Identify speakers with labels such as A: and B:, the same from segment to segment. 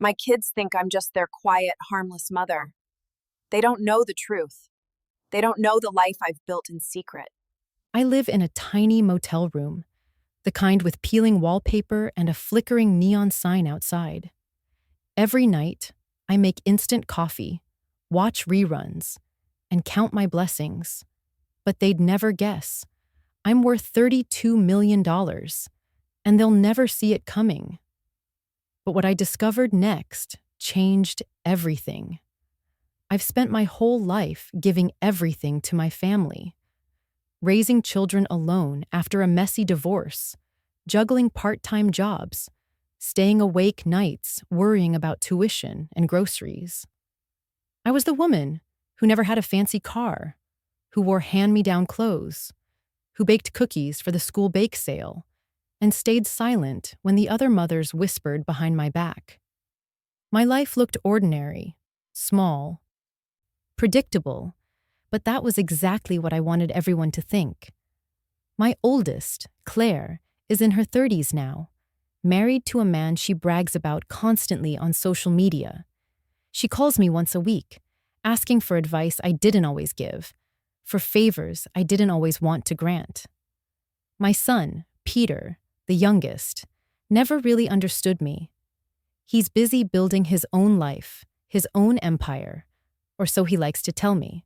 A: My kids think I'm just their quiet, harmless mother. They don't know the truth. They don't know the life I've built in secret.
B: I live in a tiny motel room, the kind with peeling wallpaper and a flickering neon sign outside. Every night, I make instant coffee, watch reruns, and count my blessings. But they'd never guess. I'm worth $32 million, dollars, and they'll never see it coming. But what I discovered next changed everything. I've spent my whole life giving everything to my family, raising children alone after a messy divorce, juggling part-time jobs, staying awake nights worrying about tuition and groceries. I was the woman who never had a fancy car, who wore hand-me-down clothes, who baked cookies for the school bake sale, and stayed silent when the other mothers whispered behind my back. My life looked ordinary, small, predictable, but that was exactly what I wanted everyone to think. My oldest, Claire, is in her 30s now, married to a man she brags about constantly on social media. She calls me once a week, asking for advice I didn't always give, for favors I didn't always want to grant. My son, Peter, the youngest, never really understood me. He's busy building his own life, his own empire, or so he likes to tell me.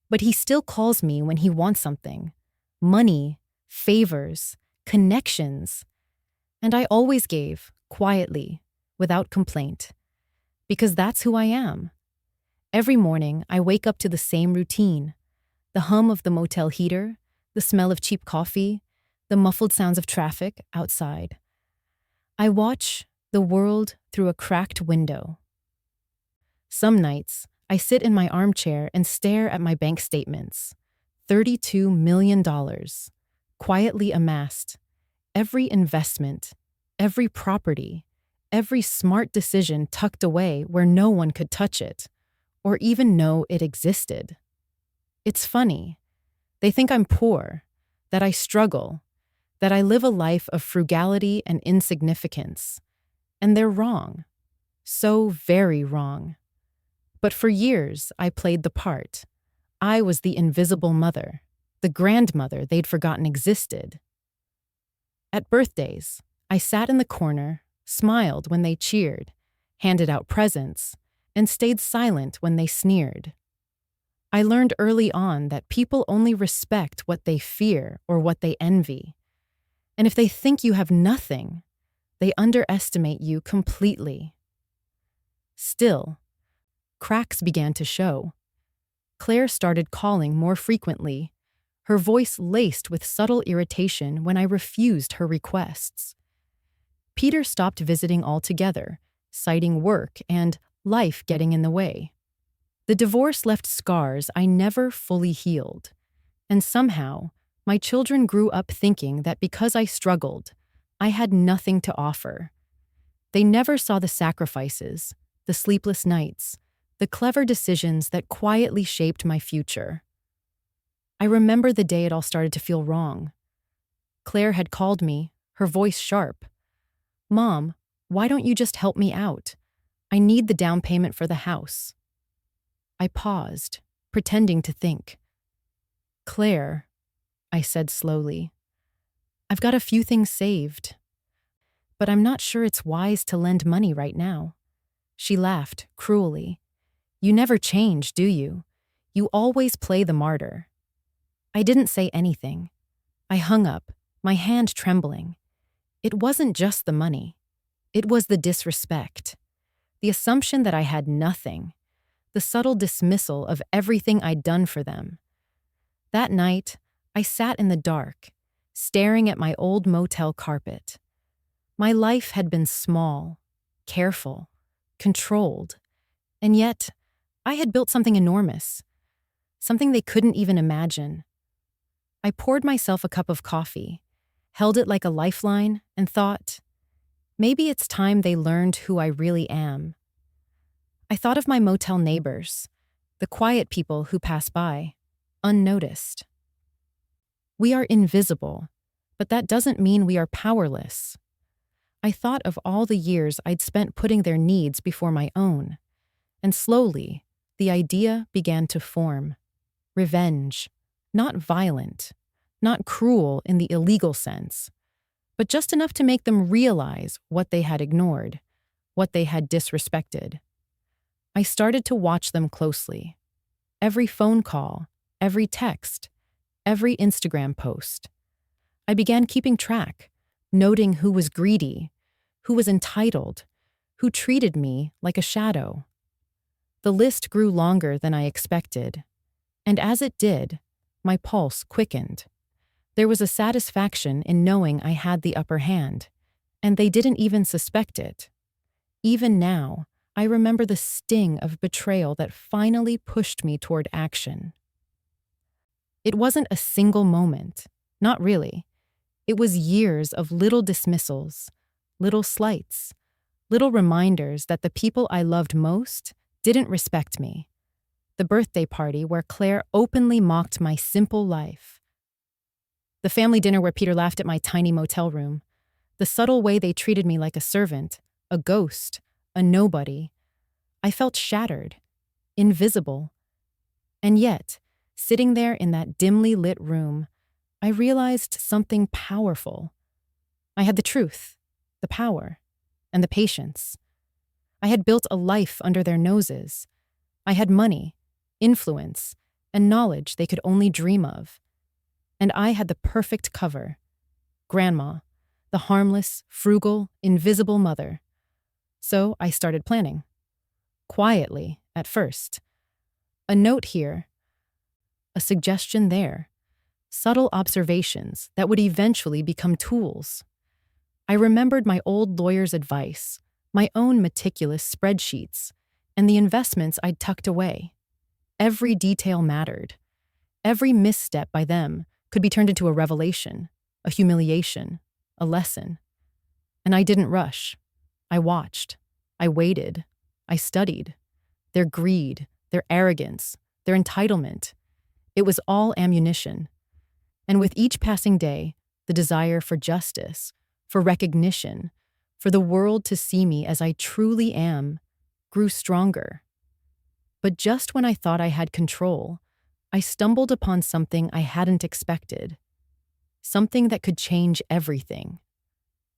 B: But he still calls me when he wants something: money, favors, connections. And I always gave, quietly, without complaint, because that's who I am. Every morning, I wake up to the same routine: the hum of the motel heater, the smell of cheap coffee, the muffled sounds of traffic outside. I watch the world through a cracked window. Some nights, I sit in my armchair and stare at my bank statements. $32 million, quietly amassed. Every investment, every property, every smart decision tucked away where no one could touch it, or even know it existed. It's funny. They think I'm poor, that I struggle, that I live a life of frugality and insignificance. And they're wrong. So very wrong. But for years, I played the part. I was the invisible mother, the grandmother they'd forgotten existed. At birthdays, I sat in the corner, smiled when they cheered, handed out presents, and stayed silent when they sneered. I learned early on that people only respect what they fear or what they envy. And if they think you have nothing, they underestimate you completely. Still, cracks began to show. Claire started calling more frequently, her voice laced with subtle irritation when I refused her requests. Peter stopped visiting altogether, citing work and life getting in the way. The divorce left scars I never fully healed, and somehow, my children grew up thinking that because I struggled, I had nothing to offer. They never saw the sacrifices, the sleepless nights, the clever decisions that quietly shaped my future. I remember the day it all started to feel wrong. Claire had called me, her voice sharp. "Mom, why don't you just help me out? I need the down payment for the house." I paused, pretending to think. "Claire," I said slowly, "I've got a few things saved, but I'm not sure it's wise to lend money right now." She laughed cruelly. "You never change, do you? You always play the martyr." I didn't say anything. I hung up, my hand trembling. It wasn't just the money. It was the disrespect. The assumption that I had nothing. The subtle dismissal of everything I'd done for them. That night, I sat in the dark, staring at my old motel carpet. My life had been small, careful, controlled, and yet I had built something enormous, something they couldn't even imagine. I poured myself a cup of coffee, held it like a lifeline, and thought, maybe it's time they learned who I really am. I thought of my motel neighbors, the quiet people who pass by, unnoticed. We are invisible, but that doesn't mean we are powerless. I thought of all the years I'd spent putting their needs before my own, and slowly, the idea began to form. Revenge. Not violent, not cruel in the illegal sense, but just enough to make them realize what they had ignored, what they had disrespected. I started to watch them closely. Every phone call, every text, every Instagram post. I began keeping track, noting who was greedy, who was entitled, who treated me like a shadow. The list grew longer than I expected, and as it did, my pulse quickened. There was a satisfaction in knowing I had the upper hand, and they didn't even suspect it. Even now, I remember the sting of betrayal that finally pushed me toward action. It wasn't a single moment, not really. It was years of little dismissals, little slights, little reminders that the people I loved most didn't respect me. The birthday party where Claire openly mocked my simple life. The family dinner where Peter laughed at my tiny motel room. The subtle way they treated me like a servant, a ghost, a nobody. I felt shattered, invisible. And yet, sitting there in that dimly lit room, I realized something powerful. I had the truth, the power, and the patience. I had built a life under their noses. I had money, influence, and knowledge they could only dream of. And I had the perfect cover. Grandma, the harmless, frugal, invisible mother. So I started planning. Quietly, at first. A note here, a suggestion there. Subtle observations that would eventually become tools. I remembered my old lawyer's advice, my own meticulous spreadsheets, and the investments I'd tucked away. Every detail mattered. Every misstep by them could be turned into a revelation, a humiliation, a lesson. And I didn't rush. I watched. I waited. I studied. Their greed, their arrogance, their entitlement. It was all ammunition. And with each passing day, the desire for justice, for recognition, for the world to see me as I truly am, grew stronger. But just when I thought I had control, I stumbled upon something I hadn't expected. Something that could change everything.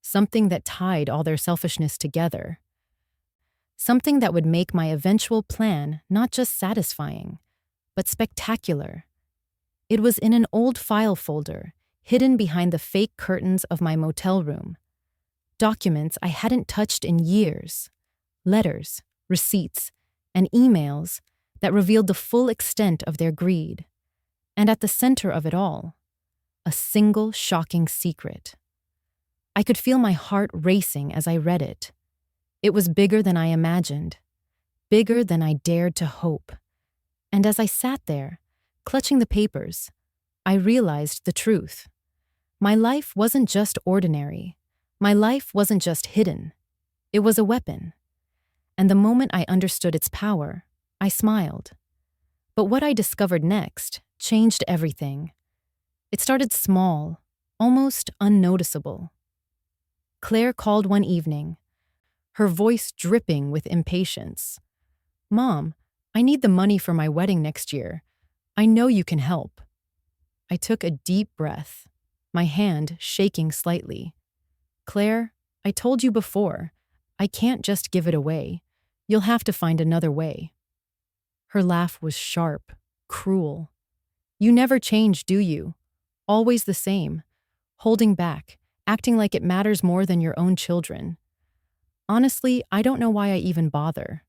B: Something that tied all their selfishness together. Something that would make my eventual plan not just satisfying, but spectacular. It was in an old file folder, hidden behind the fake curtains of my motel room. Documents I hadn't touched in years. Letters, receipts, and emails that revealed the full extent of their greed. And at the center of it all, a single shocking secret. I could feel my heart racing as I read it. It was bigger than I imagined, bigger than I dared to hope. And as I sat there, clutching the papers, I realized the truth. My life wasn't just ordinary. My life wasn't just hidden. It was a weapon. And the moment I understood its power, I smiled. But what I discovered next changed everything. It started small, almost unnoticeable. Claire called one evening, her voice dripping with impatience. "Mom, I need the money for my wedding next year. I know you can help." I took a deep breath, my hand shaking slightly. "Claire, I told you before, I can't just give it away. You'll have to find another way." Her laugh was sharp, cruel. "You never change, do you? Always the same, holding back, acting like it matters more than your own children. Honestly, I don't know why I even bother."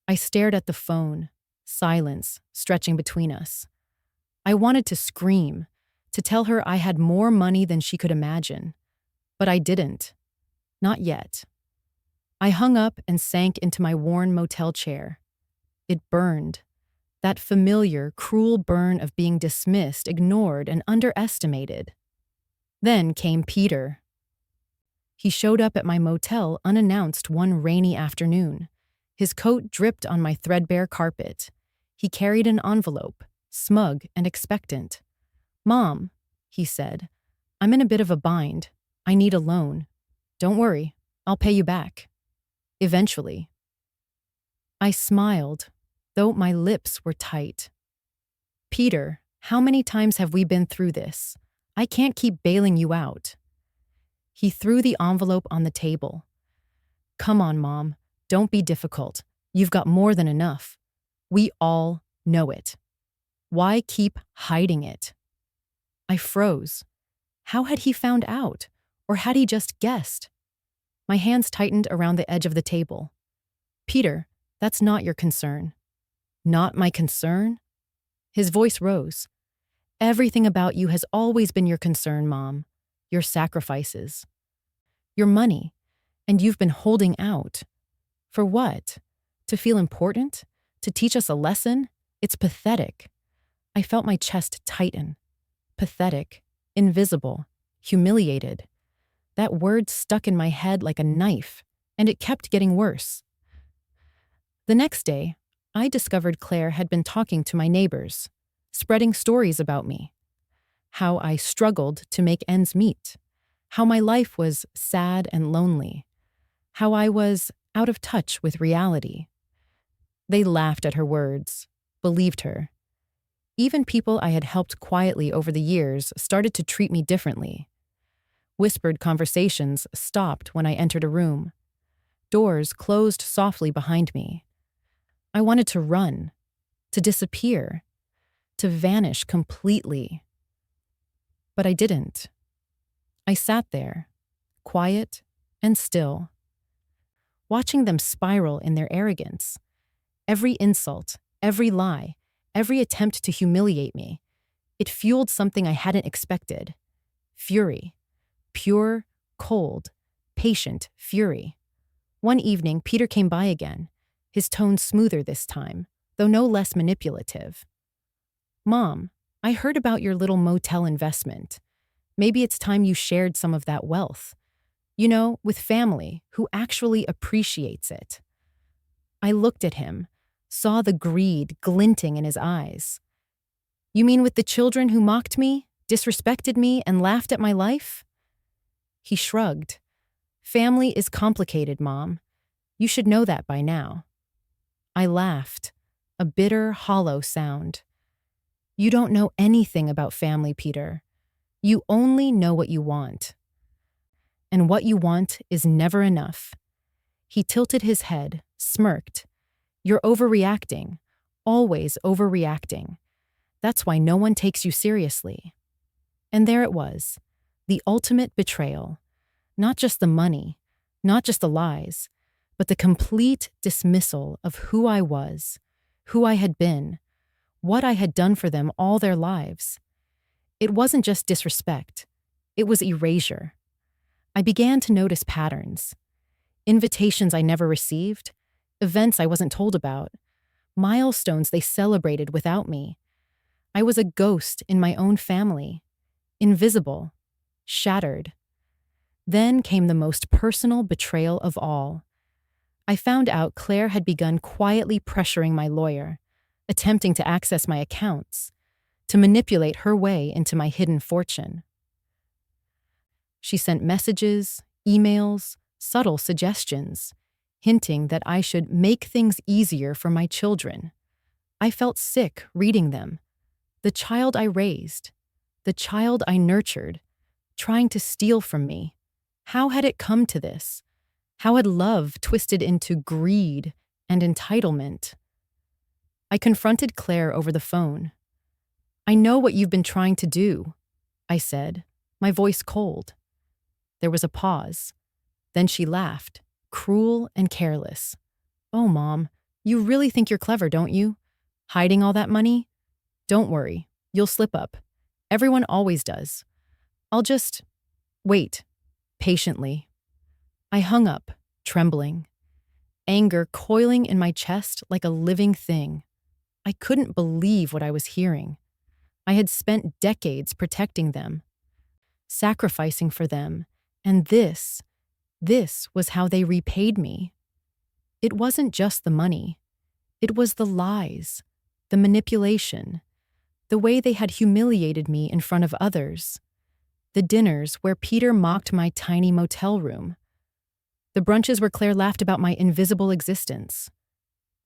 B: I stared at the phone, silence stretching between us. I wanted to scream, to tell her I had more money than she could imagine. But I didn't. Not yet. I hung up and sank into my worn motel chair. It burned. That familiar, cruel burn of being dismissed, ignored, and underestimated. Then came Peter. He showed up at my motel unannounced one rainy afternoon. His coat dripped on my threadbare carpet. He carried an envelope, smug and expectant. "Mom," he said, "I'm in a bit of a bind. I need a loan." Don't worry, I'll pay you back. Eventually. I smiled, though my lips were tight. Peter, how many times have we been through this? I can't keep bailing you out. He threw the envelope on the table. Come on, Mom. Don't be difficult. You've got more than enough. We all know it. Why keep hiding it? I froze. How had he found out? Or had he just guessed? My hands tightened around the edge of the table. Peter, that's not your concern. Not my concern? His voice rose. Everything about you has always been your concern, Mom. Your sacrifices. Your money. And you've been holding out. For what? To feel important? To teach us a lesson? It's pathetic. I felt my chest tighten. Pathetic. Invisible. Humiliated. That word stuck in my head like a knife, and it kept getting worse. The next day, I discovered Claire had been talking to my neighbors, spreading stories about me. How I struggled to make ends meet. How my life was sad and lonely. How I was out of touch with reality. They laughed at her words, believed her. Even people I had helped quietly over the years started to treat me differently. Whispered conversations stopped when I entered a room. Doors closed softly behind me. I wanted to run, to disappear, to vanish completely. But I didn't. I sat there, quiet and still, watching them spiral in their arrogance. Every insult, every lie, every attempt to humiliate me, it fueled something I hadn't expected. Fury. Pure, cold, patient fury. One evening, Peter came by again, his tone smoother this time, though no less manipulative. Mom, I heard about your little motel investment. Maybe it's time you shared some of that wealth. You know, with family who actually appreciates it. I looked at him, saw the greed glinting in his eyes. You mean with the children who mocked me, disrespected me, and laughed at my life? He shrugged. Family is complicated, Mom. You should know that by now. I laughed, a bitter, hollow sound. You don't know anything about family, Peter. You only know what you want. And what you want is never enough. He tilted his head, smirked. You're overreacting, always overreacting. That's why no one takes you seriously. And there it was, the ultimate betrayal. Not just the money, not just the lies, but the complete dismissal of who I was, who I had been, what I had done for them all their lives. It wasn't just disrespect, it was erasure. I began to notice patterns. Invitations I never received, events I wasn't told about, milestones they celebrated without me. I was a ghost in my own family, invisible, shattered. Then came the most personal betrayal of all. I found out Claire had begun quietly pressuring my lawyer, attempting to access my accounts, to manipulate her way into my hidden fortune. She sent messages, emails, subtle suggestions, hinting that I should make things easier for my children. I felt sick reading them. The child I raised, the child I nurtured, trying to steal from me. How had it come to this? How had love twisted into greed and entitlement? I confronted Claire over the phone. I know what you've been trying to do, I said, my voice cold. There was a pause. Then she laughed, cruel and careless. Oh, Mom, you really think you're clever, don't you? Hiding all that money? Don't worry, you'll slip up. Everyone always does. I'll just wait. Patiently. I hung up, trembling. Anger coiling in my chest like a living thing. I couldn't believe what I was hearing. I had spent decades protecting them, sacrificing for them, and this was how they repaid me. It wasn't just the money. It was the lies, the manipulation, the way they had humiliated me in front of others. The dinners where Peter mocked my tiny motel room, The brunches where Claire laughed about my invisible existence.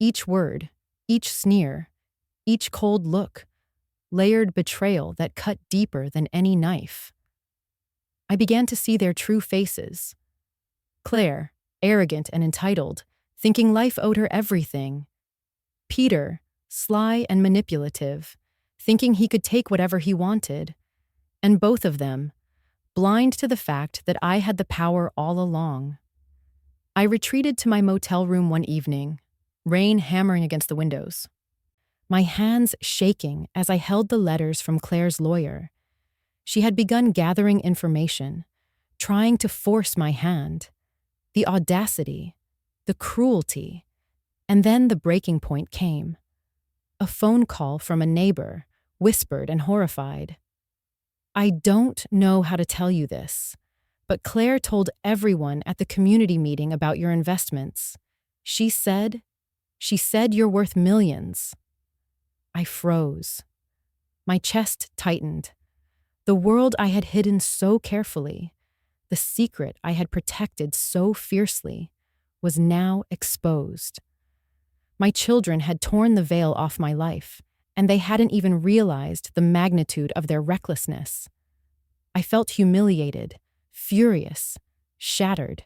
B: Each word, each sneer, each cold look, layered betrayal that cut deeper than any knife. I began to see their true faces. Claire, arrogant and entitled, thinking life owed her everything. Peter, sly and manipulative, thinking he could take whatever he wanted. And both of them, blind to the fact that I had the power all along. I retreated to my motel room one evening, rain hammering against the windows. My hands shaking as I held the letters from Claire's lawyer. She had begun gathering information, trying to force my hand. The audacity, the cruelty, and then the breaking point came. A phone call from a neighbor, whispered and horrified. "I don't know how to tell you this, but Claire told everyone at the community meeting about your investments. She said you're worth millions." I froze. My chest tightened. The world I had hidden so carefully, the secret I had protected so fiercely, was now exposed. My children had torn the veil off my life, and they hadn't even realized the magnitude of their recklessness. I felt humiliated, furious, shattered.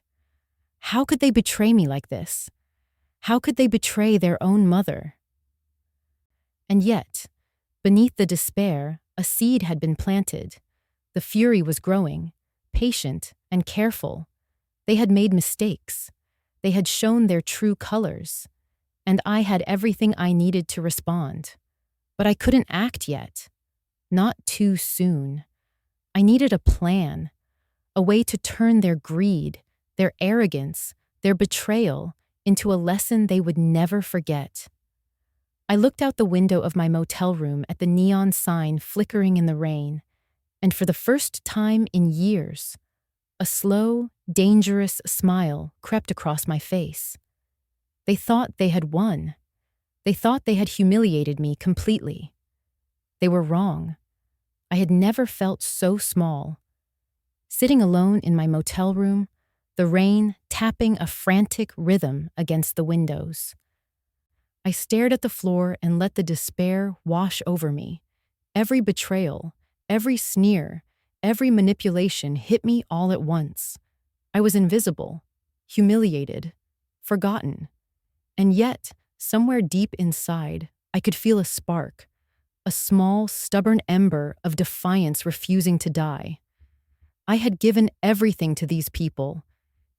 B: How could they betray me like this? How could they betray their own mother? And yet, beneath the despair, a seed had been planted. The fury was growing, patient and careful. They had made mistakes. They had shown their true colors. And I had everything I needed to respond. But I couldn't act yet. Not too soon. I needed a plan, a way to turn their greed, their arrogance, their betrayal into a lesson they would never forget. I looked out the window of my motel room at the neon sign flickering in the rain, and for the first time in years, a slow, dangerous smile crept across my face. They thought they had won. They thought they had humiliated me completely. They were wrong. I had never felt so small. Sitting alone in my motel room, the rain tapping a frantic rhythm against the windows. I stared at the floor and let the despair wash over me. Every betrayal, every sneer, every manipulation hit me all at once. I was invisible, humiliated, forgotten. And yet, somewhere deep inside, I could feel a spark, a small, stubborn ember of defiance refusing to die. I had given everything to these people,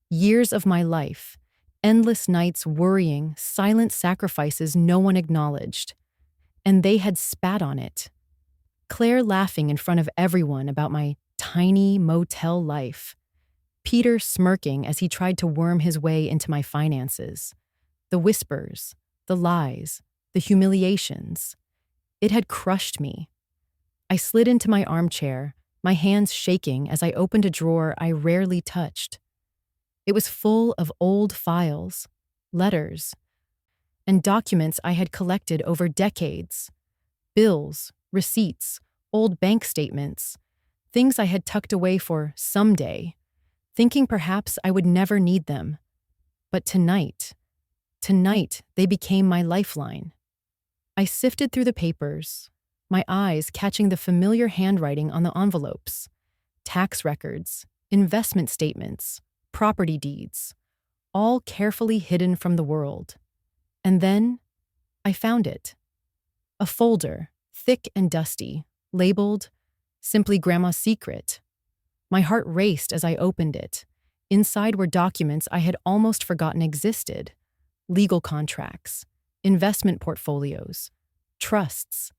B: years of my life, endless nights worrying, silent sacrifices no one acknowledged. And they had spat on it. Claire laughing in front of everyone about my tiny motel life. Peter smirking as he tried to worm his way into my finances. The whispers, the lies, the humiliations. It had crushed me. I slid into my armchair, my hands shaking as I opened a drawer I rarely touched. It was full of old files, letters, and documents I had collected over decades. Bills, receipts, old bank statements, things I had tucked away for someday, thinking perhaps I would never need them. But tonight they became my lifeline. I sifted through the papers, my eyes catching the familiar handwriting on the envelopes. Tax records, investment statements, property deeds, all carefully hidden from the world. And then I found it. A folder, thick and dusty, labeled, simply Grandma's Secret. My heart raced as I opened it. Inside were documents I had almost forgotten existed. Legal contracts, investment portfolios, trusts,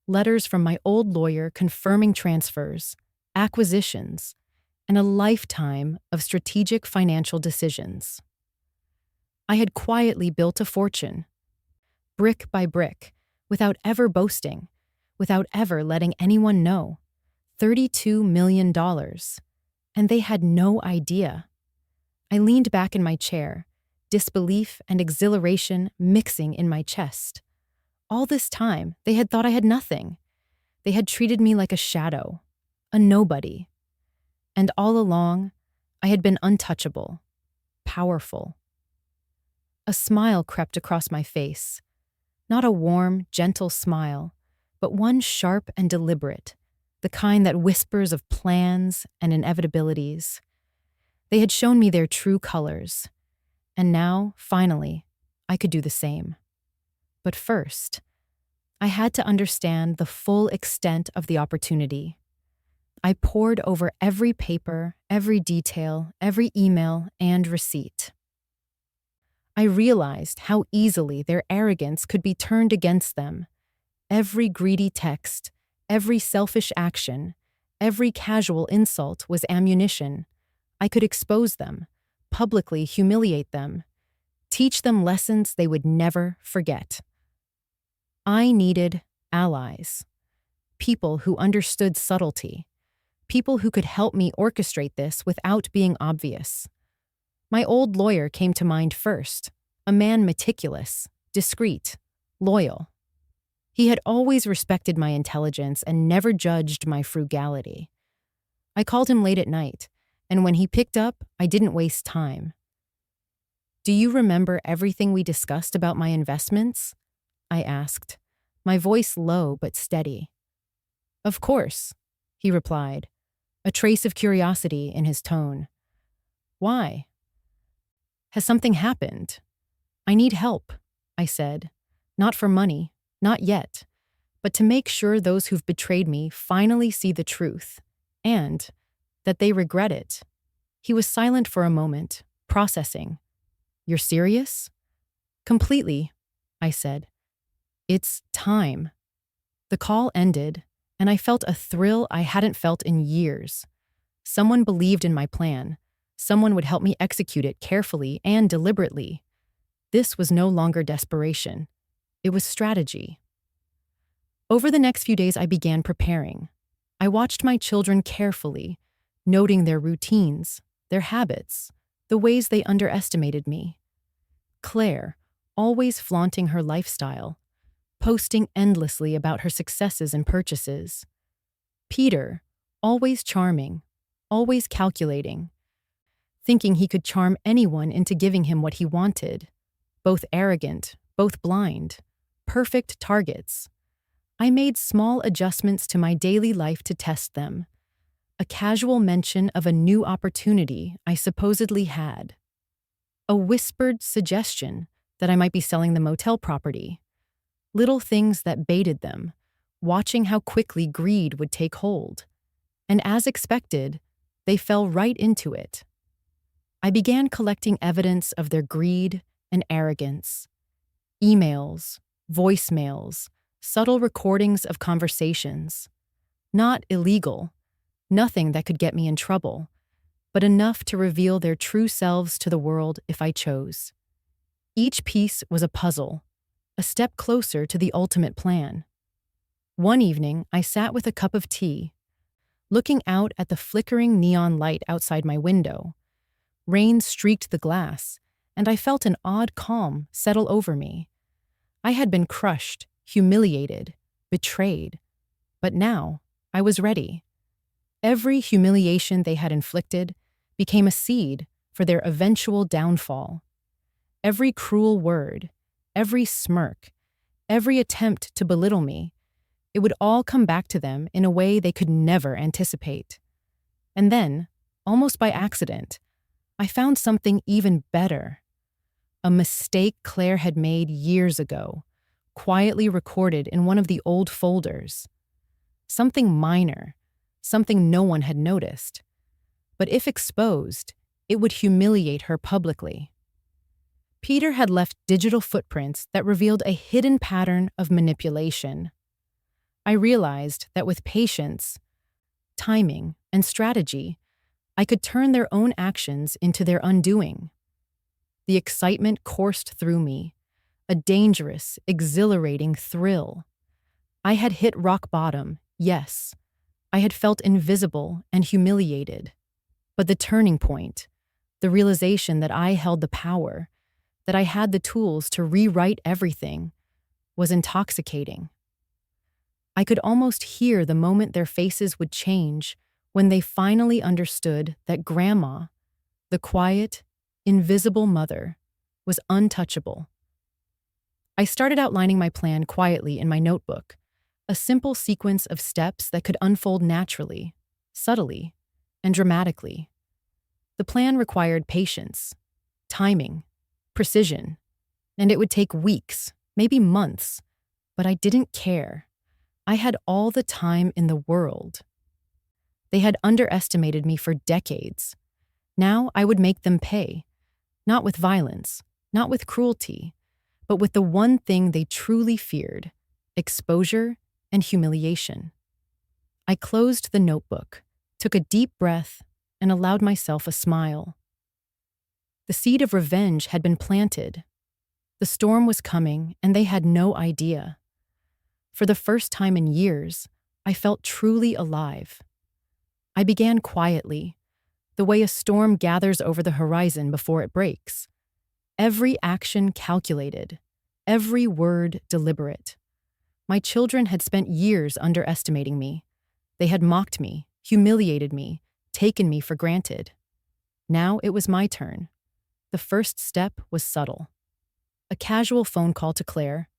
B: letters from my old lawyer confirming transfers, acquisitions, and a lifetime of strategic financial decisions. I had quietly built a fortune, brick by brick, without ever boasting, without ever letting anyone know. $32 million. And they had no idea. I leaned back in my chair, disbelief and exhilaration mixing in my chest. All this time, they had thought I had nothing. They had treated me like a shadow, a nobody. And all along, I had been untouchable, powerful. A smile crept across my face. Not a warm, gentle smile, but one sharp and deliberate, the kind that whispers of plans and inevitabilities. They had shown me their true colors, and now, finally, I could do the same. But first, I had to understand the full extent of the opportunity. I pored over every paper, every detail, every email, and receipt. I realized how easily their arrogance could be turned against them. Every greedy text, every selfish action, every casual insult was ammunition. I could expose them, publicly humiliate them, teach them lessons they would never forget. I needed allies, people who understood subtlety, people who could help me orchestrate this without being obvious. My old lawyer came to mind first, a man meticulous, discreet, loyal. He had always respected my intelligence and never judged my frugality. I called him late at night, and when he picked up, I didn't waste time. "Do you remember everything we discussed about my investments?" I asked, my voice low but steady. "Of course," he replied, a trace of curiosity in his tone. "Why? Has something happened?" "I need help," I said. "Not for money, not yet, but to make sure those who've betrayed me finally see the truth, and that they regret it." He was silent for a moment, processing. "You're serious?" "Completely," I said. "It's time." The call ended, and I felt a thrill I hadn't felt in years. Someone believed in my plan. Someone would help me execute it carefully and deliberately. This was no longer desperation. It was strategy. Over the next few days, I began preparing. I watched my children carefully, noting their routines, their habits, the ways they underestimated me. Claire, always flaunting her lifestyle, posting endlessly about her successes and purchases. Peter, always charming, always calculating, thinking he could charm anyone into giving him what he wanted. Both arrogant, both blind, perfect targets. I made small adjustments to my daily life to test them. A casual mention of a new opportunity I supposedly had. A whispered suggestion that I might be selling the motel property. Little things that baited them, watching how quickly greed would take hold. And as expected, they fell right into it. I began collecting evidence of their greed and arrogance. Emails, voicemails, subtle recordings of conversations. Not illegal, nothing that could get me in trouble, but enough to reveal their true selves to the world if I chose. Each piece was a puzzle, a step closer to the ultimate plan. One evening, I sat with a cup of tea, looking out at the flickering neon light outside my window. Rain streaked the glass, and I felt an odd calm settle over me. I had been crushed, humiliated, betrayed, but now I was ready. Every humiliation they had inflicted became a seed for their eventual downfall. Every cruel word, every smirk, every attempt to belittle me, it would all come back to them in a way they could never anticipate. And then, almost by accident, I found something even better. A mistake Claire had made years ago, quietly recorded in one of the old folders. Something minor, something no one had noticed. But if exposed, it would humiliate her publicly. Peter had left digital footprints that revealed a hidden pattern of manipulation. I realized that with patience, timing, and strategy, I could turn their own actions into their undoing. The excitement coursed through me, a dangerous, exhilarating thrill. I had hit rock bottom, yes. I had felt invisible and humiliated. But the turning point, the realization that I held the power, that I had the tools to rewrite everything, was intoxicating. I could almost hear the moment their faces would change when they finally understood that Grandma, the quiet, invisible mother, was untouchable. I started outlining my plan quietly in my notebook, a simple sequence of steps that could unfold naturally, subtly, and dramatically. The plan required patience, timing, precision, and it would take weeks, maybe months, but I didn't care. I had all the time in the world. They had underestimated me for decades. Now I would make them pay, not with violence, not with cruelty, but with the one thing they truly feared: exposure and humiliation. I closed the notebook, took a deep breath, and allowed myself a smile. The seed of revenge had been planted. The storm was coming, and they had no idea. For the first time in years, I felt truly alive. I began quietly, the way a storm gathers over the horizon before it breaks. Every action calculated, every word deliberate. My children had spent years underestimating me. They had mocked me, humiliated me, taken me for granted. Now it was my turn. The first step was subtle. A casual phone call to Claire,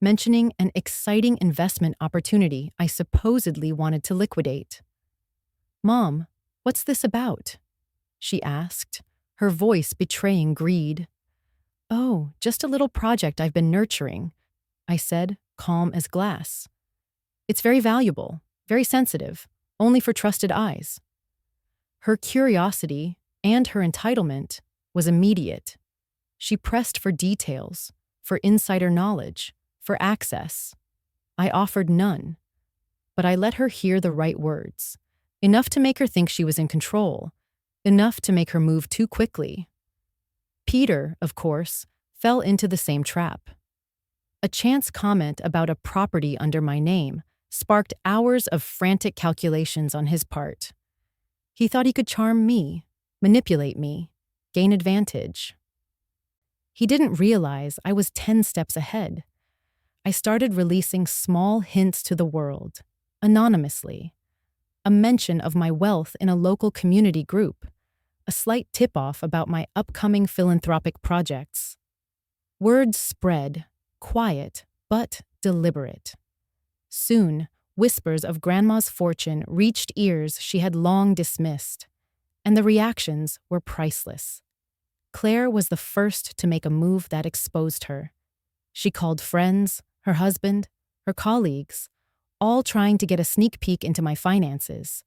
B: mentioning an exciting investment opportunity I supposedly wanted to liquidate. "Mom, what's this about?" she asked, her voice betraying greed. "Oh, just a little project I've been nurturing," I said, calm as glass. "It's very valuable, very sensitive, only for trusted eyes." Her curiosity and her entitlement was immediate. She pressed for details, for insider knowledge, for access. I offered none, but I let her hear the right words, enough to make her think she was in control, enough to make her move too quickly. Peter, of course, fell into the same trap. A chance comment about a property under my name sparked hours of frantic calculations on his part. He thought he could charm me, manipulate me, gain advantage. He didn't realize I was 10 steps ahead. I started releasing small hints to the world, anonymously. A mention of my wealth in a local community group, a slight tip-off about my upcoming philanthropic projects. Words spread, quiet but deliberate. Soon, whispers of Grandma's fortune reached ears she had long dismissed, and the reactions were priceless. Claire was the first to make a move that exposed her. She called friends, her husband, her colleagues, all trying to get a sneak peek into my finances.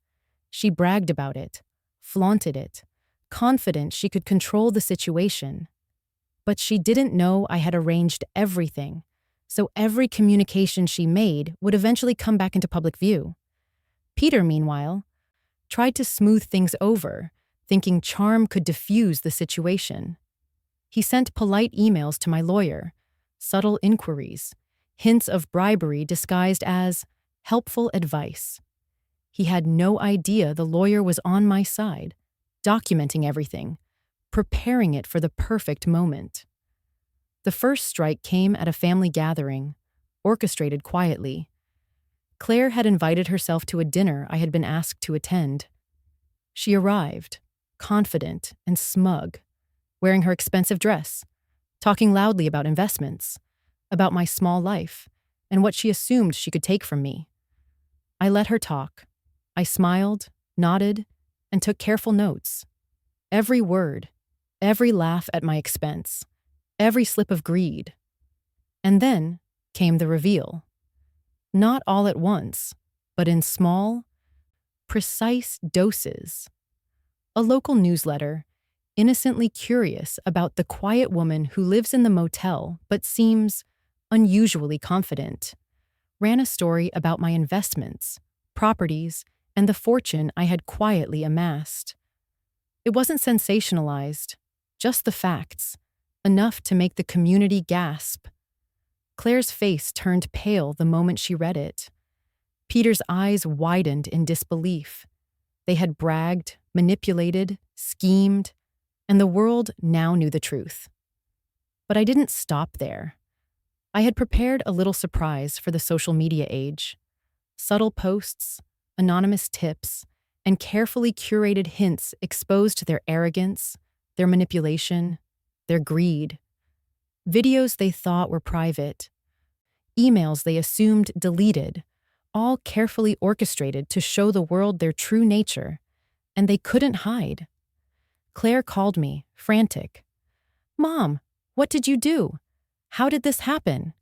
B: She bragged about it, flaunted it, confident she could control the situation. But she didn't know I had arranged everything, so every communication she made would eventually come back into public view. Peter, meanwhile, tried to smooth things over, thinking charm could diffuse the situation. He sent polite emails to my lawyer, subtle inquiries, hints of bribery disguised as helpful advice. He had no idea the lawyer was on my side, documenting everything, preparing it for the perfect moment. The first strike came at a family gathering, orchestrated quietly. Claire had invited herself to a dinner I had been asked to attend. She arrived, confident and smug, wearing her expensive dress, talking loudly about investments, about my small life, and what she assumed she could take from me. I let her talk. I smiled, nodded, and took careful notes. Every word, every laugh at my expense, every slip of greed. And then came the reveal. Not all at once, but in small, precise doses. A local newsletter, innocently curious about the quiet woman who lives in the motel but seems unusually confident, ran a story about my investments, properties, and the fortune I had quietly amassed. It wasn't sensationalized, just the facts, enough to make the community gasp. Claire's face turned pale the moment she read it. Peter's eyes widened in disbelief. They had bragged, manipulated, schemed, and the world now knew the truth. But I didn't stop there. I had prepared a little surprise for the social media age. Subtle posts, anonymous tips, and carefully curated hints exposed their arrogance, their manipulation, their greed. Videos they thought were private, emails they assumed deleted, all carefully orchestrated to show the world their true nature, and they couldn't hide. Claire called me, frantic. "Mom, what did you do? How did this happen?"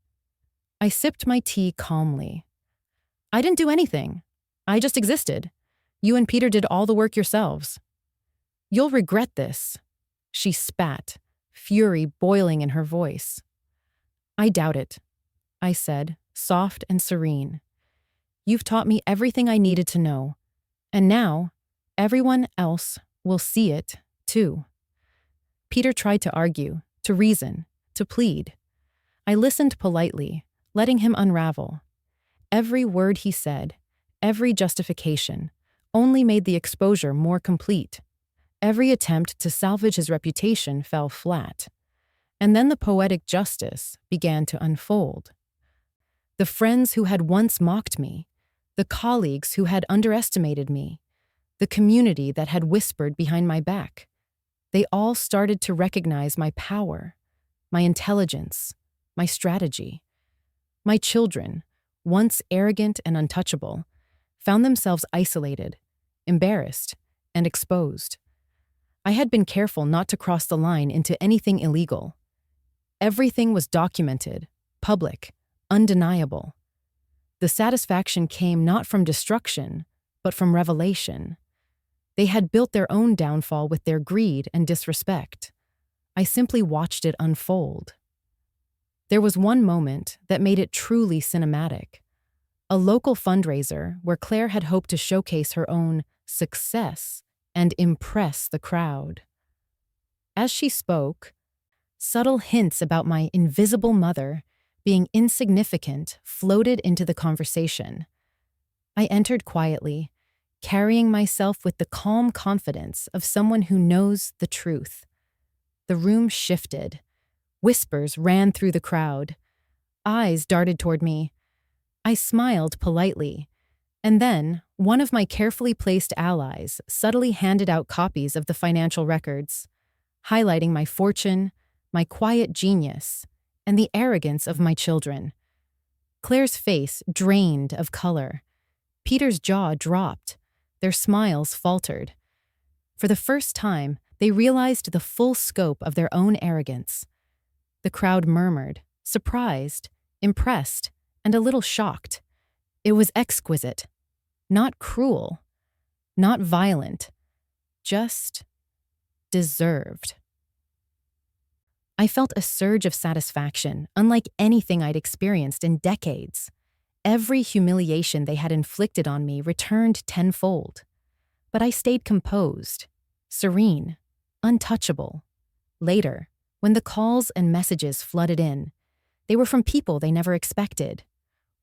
B: I sipped my tea calmly. "I didn't do anything. I just existed. You and Peter did all the work yourselves." "You'll regret this," she spat, fury boiling in her voice. "I doubt it," I said, soft and serene. "You've taught me everything I needed to know, and now everyone else will see it, too." Peter tried to argue, to reason, to plead. I listened politely, letting him unravel. Every word he said, every justification, only made the exposure more complete. Every attempt to salvage his reputation fell flat. And then the poetic justice began to unfold. The friends who had once mocked me, the colleagues who had underestimated me, the community that had whispered behind my back, they all started to recognize my power, my intelligence, my strategy. My children, once arrogant and untouchable, found themselves isolated, embarrassed, and exposed. I had been careful not to cross the line into anything illegal. Everything was documented, public, undeniable. The satisfaction came not from destruction, but from revelation. They had built their own downfall with their greed and disrespect. I simply watched it unfold. There was one moment that made it truly cinematic. A local fundraiser where Claire had hoped to showcase her own success and impress the crowd. As she spoke, subtle hints about my invisible mother being insignificant floated into the conversation. I entered quietly, carrying myself with the calm confidence of someone who knows the truth. The room shifted. Whispers ran through the crowd. Eyes darted toward me. I smiled politely, and then one of my carefully placed allies subtly handed out copies of the financial records, highlighting my fortune, my quiet genius, and the arrogance of my children. Claire's face drained of color. Peter's jaw dropped. Their smiles faltered. For the first time, they realized the full scope of their own arrogance. The crowd murmured, surprised, impressed, and a little shocked. It was exquisite. Not cruel. Not violent. Just deserved. I felt a surge of satisfaction, unlike anything I'd experienced in decades. Every humiliation they had inflicted on me returned tenfold. But I stayed composed, serene, untouchable. Later, when the calls and messages flooded in, they were from people they never expected.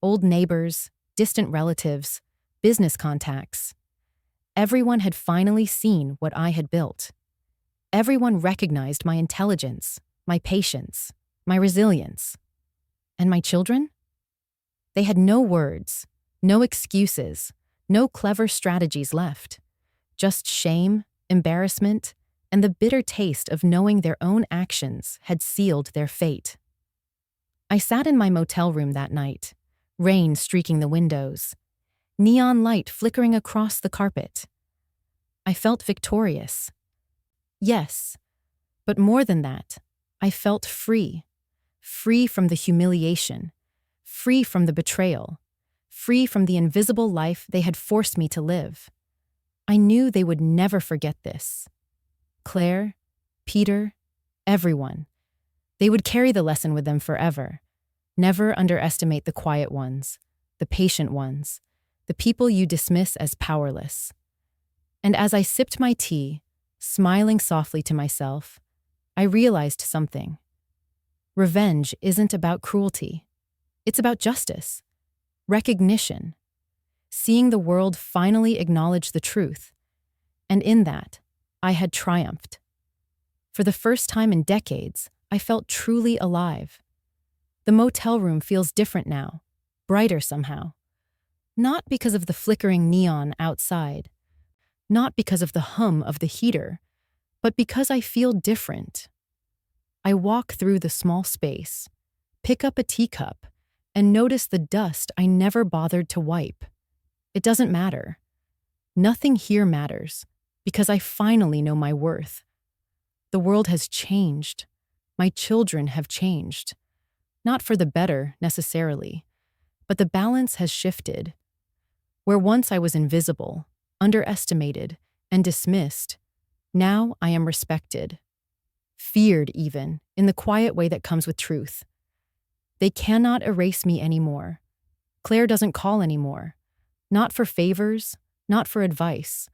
B: Old neighbors, distant relatives, business contacts. Everyone had finally seen what I had built. Everyone recognized my intelligence, my patience, my resilience. And my children? They had no words, no excuses, no clever strategies left. Just shame, embarrassment, and the bitter taste of knowing their own actions had sealed their fate. I sat in my motel room that night, rain streaking the windows, neon light flickering across the carpet. I felt victorious. Yes, but more than that, I felt free. Free from the humiliation, free from the betrayal, free from the invisible life they had forced me to live. I knew they would never forget this. Claire, Peter, everyone. They would carry the lesson with them forever. Never underestimate the quiet ones, the patient ones, the people you dismiss as powerless. And as I sipped my tea, smiling softly to myself, I realized something. Revenge isn't about cruelty. It's about justice, recognition, seeing the world finally acknowledge the truth. And in that, I had triumphed. For the first time in decades, I felt truly alive. The motel room feels different now, brighter somehow. Not because of the flickering neon outside, not because of the hum of the heater, but because I feel different. I walk through the small space, pick up a teacup, and notice the dust I never bothered to wipe. It doesn't matter. Nothing here matters, because I finally know my worth. The world has changed. My children have changed. Not for the better, necessarily, but the balance has shifted. Where once I was invisible, underestimated, and dismissed, now I am respected. Feared even, in the quiet way that comes with truth. They cannot erase me anymore. Claire doesn't call anymore. Not for favors, not for advice,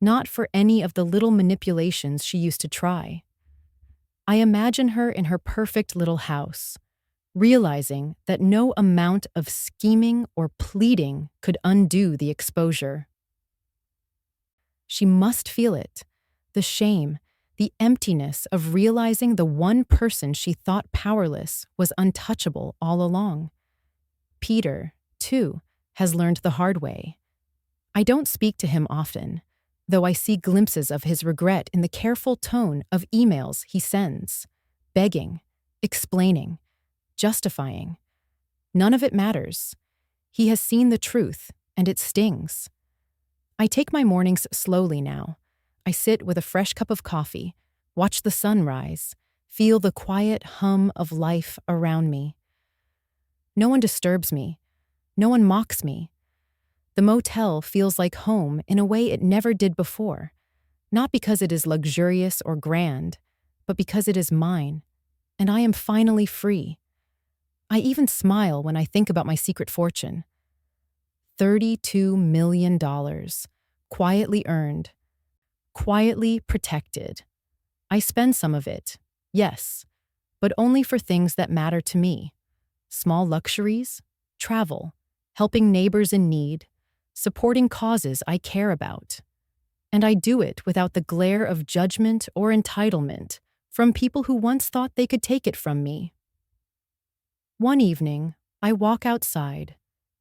B: not for any of the little manipulations she used to try. I imagine her in her perfect little house, realizing that no amount of scheming or pleading could undo the exposure. She must feel it, the shame, the emptiness of realizing the one person she thought powerless was untouchable all along. Peter, too, has learned the hard way. I don't speak to him often, though I see glimpses of his regret in the careful tone of emails he sends, begging, explaining, justifying. None of it matters. He has seen the truth, and it stings. I take my mornings slowly now. I sit with a fresh cup of coffee, watch the sun rise, feel the quiet hum of life around me. No one disturbs me. No one mocks me. The motel feels like home in a way it never did before, not because it is luxurious or grand, but because it is mine, and I am finally free. I even smile when I think about my secret fortune. $32 million, quietly earned, quietly protected. I spend some of it, yes, but only for things that matter to me. Small luxuries, travel, helping neighbors in need, supporting causes I care about. And I do it without the glare of judgment or entitlement from people who once thought they could take it from me. One evening, I walk outside,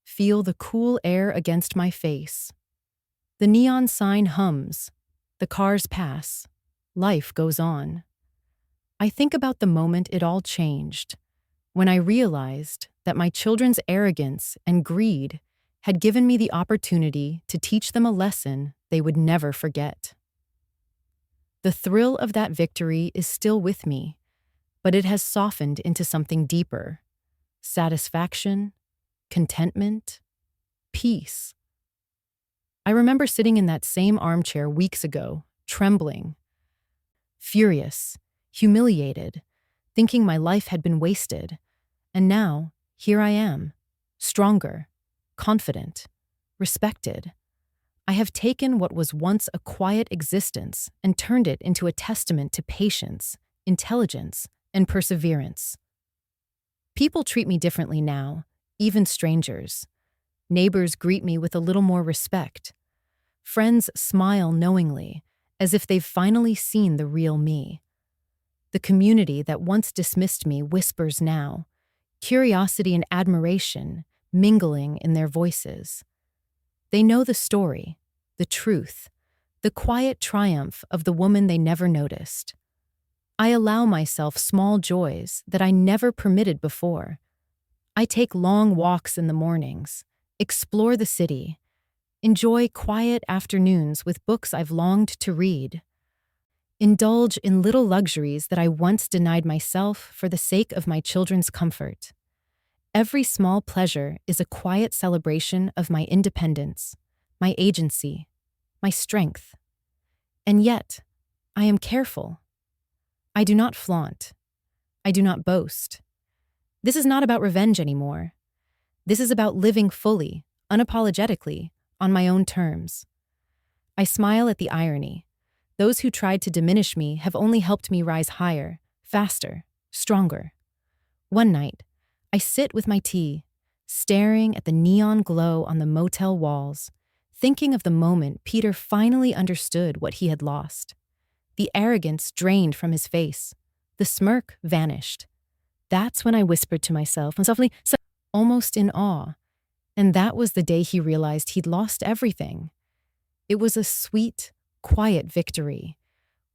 B: feel the cool air against my face. The neon sign hums, the cars pass, life goes on. I think about the moment it all changed, when I realized that my children's arrogance and greed had given me the opportunity to teach them a lesson they would never forget. The thrill of that victory is still with me, but it has softened into something deeper: satisfaction, contentment, peace. I remember sitting in that same armchair weeks ago, trembling, furious, humiliated, thinking my life had been wasted. And now, here I am, stronger, confident, respected. I have taken what was once a quiet existence and turned it into a testament to patience, intelligence, and perseverance. People treat me differently now, even strangers. Neighbors greet me with a little more respect. Friends smile knowingly, as if they've finally seen the real me. The community that once dismissed me whispers now, curiosity and admiration mingling in their voices. They know the story, the truth, the quiet triumph of the woman they never noticed. I allow myself small joys that I never permitted before. I take long walks in the mornings, explore the city, enjoy quiet afternoons with books I've longed to read, indulge in little luxuries that I once denied myself for the sake of my children's comfort. Every small pleasure is a quiet celebration of my independence, my agency, my strength. And yet, I am careful. I do not flaunt. I do not boast. This is not about revenge anymore. This is about living fully, unapologetically, on my own terms. I smile at the irony. Those who tried to diminish me have only helped me rise higher, faster, stronger. One night, I sit with my tea, staring at the neon glow on the motel walls, thinking of the moment Peter finally understood what he had lost. The arrogance drained from his face. The smirk vanished. That's when I whispered to myself, and softly, almost in awe. And that was the day he realized he'd lost everything. It was a sweet, quiet victory,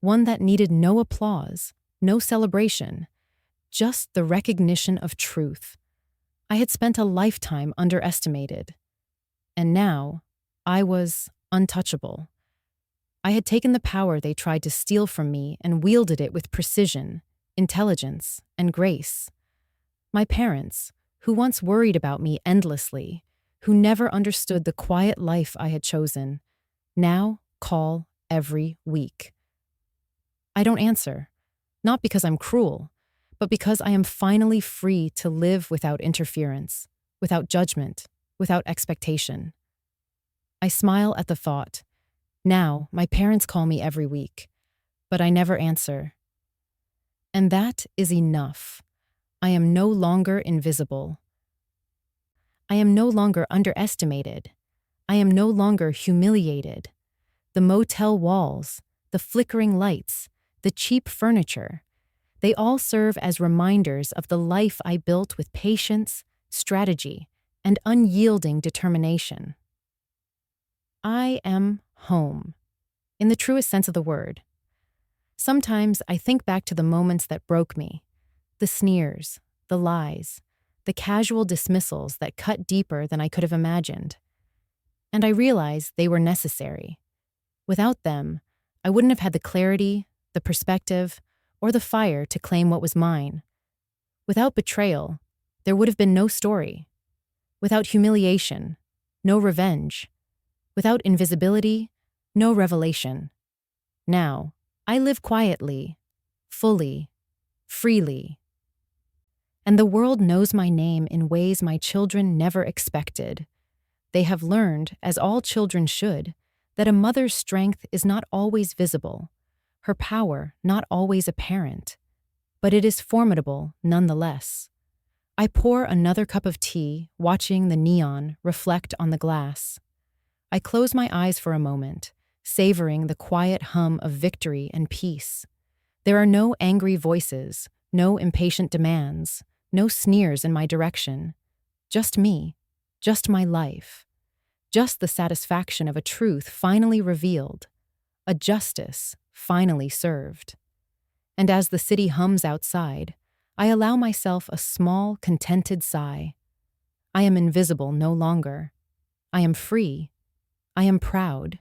B: one that needed no applause, no celebration, just the recognition of truth. I had spent a lifetime underestimated, and now I was untouchable. I had taken the power they tried to steal from me and wielded it with precision, intelligence, and grace. My parents, who once worried about me endlessly, who never understood the quiet life I had chosen, now call every week. I don't answer, not because I'm cruel, but because I am finally free to live without interference, without judgment, without expectation. I smile at the thought. Now, my parents call me every week, but I never answer. And that is enough. I am no longer invisible. I am no longer underestimated. I am no longer humiliated. The motel walls, the flickering lights, the cheap furniture, they all serve as reminders of the life I built with patience, strategy, and unyielding determination. I am home, in the truest sense of the word. Sometimes I think back to the moments that broke me, the sneers, the lies, the casual dismissals that cut deeper than I could have imagined. And I realize they were necessary. Without them, I wouldn't have had the clarity, the perspective, or the fire to claim what was mine. Without betrayal, there would have been no story. Without humiliation, no revenge. Without invisibility, no revelation. Now, I live quietly, fully, freely. And the world knows my name in ways my children never expected. They have learned, as all children should, that a mother's strength is not always visible, her power not always apparent, but it is formidable nonetheless. I pour another cup of tea, watching the neon reflect on the glass. I close my eyes for a moment, savoring the quiet hum of victory and peace. There are no angry voices, no impatient demands, no sneers in my direction. Just me, just my life, just the satisfaction of a truth finally revealed, a justice finally served. And as the city hums outside, I allow myself a small, contented sigh. I am invisible no longer. I am free. I am proud.